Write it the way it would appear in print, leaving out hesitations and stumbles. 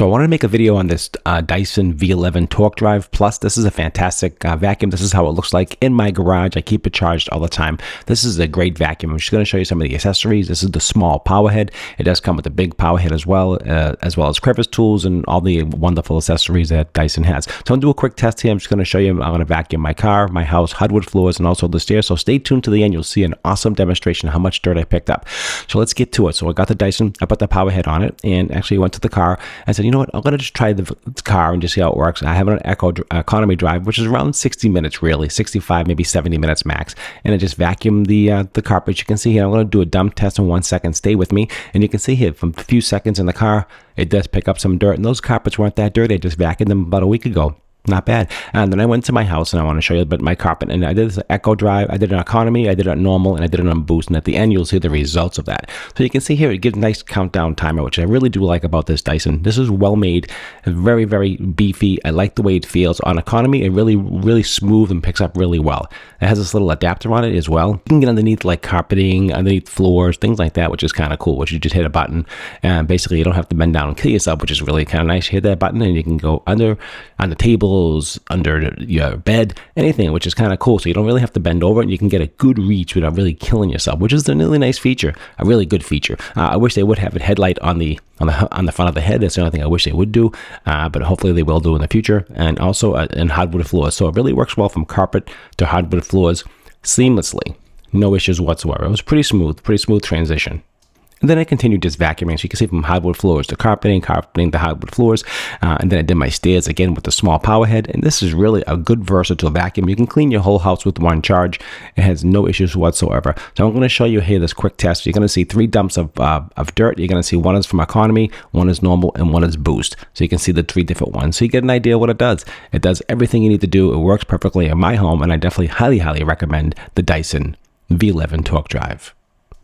So I wanted to make a video on this Dyson V11 Torque Drive Plus. This is a fantastic vacuum. This is how it looks like in my garage. I keep it charged all the time. This is a great vacuum. I'm just going to show you some of the accessories. This is the small power head. It does come with a big power head as well as crevice tools and all the wonderful accessories that Dyson has. So I'm going to do a quick test here. I'm just going to show you. I'm going to vacuum my car, my house, hardwood floors, and also the stairs. So stay tuned to the end. You'll see an awesome demonstration of how much dirt I picked up. So let's get to it. So I got the Dyson. I put the power head on it and actually went to the car and said, you know what, I'm going to just try the car and just see how it works. I have an economy drive, which is around 60 minutes, really, 65, maybe 70 minutes max. And I just vacuumed the carpet. You can see here, I'm going to do a dump test in 1 second. Stay with me. And you can see here, from a few seconds in the car, it does pick up some dirt. And those carpets weren't that dirty. I just vacuumed them about a week ago. Not bad. And then I went to my house and I want to show you a bit of my carpet. And I did this eco drive, I did an economy, I did it on normal, and I did it on boost. And at the end, you'll see the results of that. So you can see here, it gives a nice countdown timer, which I really do like about this Dyson. This is well made, very, very beefy. I like the way it feels. On economy, it really smooth and picks up really well. It has this little adapter on it as well. You can get underneath like carpeting, underneath floors, things like that, which is kind of cool, which you just hit a button. And basically, you don't have to bend down and kill yourself, which is really kind of nice. You hit that button and you can go under on the table, under your bed, anything, which is kind of cool. So you don't really have to bend over and you can get a good reach without really killing yourself, which is a really nice feature, a really good feature. I wish they would have a headlight on the front of the head. That's the only thing I wish they would do, but hopefully they will do in the future. And also in hardwood floors. So it really works well from carpet to hardwood floors seamlessly. No issues whatsoever. It was pretty smooth transition. And then I continued just vacuuming. So you can see from hardwood floors to carpeting to hardwood floors. And then I did my stairs again with the small power head. And this is really a good versatile vacuum. You can clean your whole house with one charge. It has no issues whatsoever. So I'm going to show you here this quick test. You're going to see 3 dumps of dirt. You're going to see one is from economy, one is normal, and one is boost. So you can see the 3 different ones. So you get an idea what it does. It does everything you need to do. It works perfectly in my home. And I definitely highly recommend the Dyson V11 Torque Drive.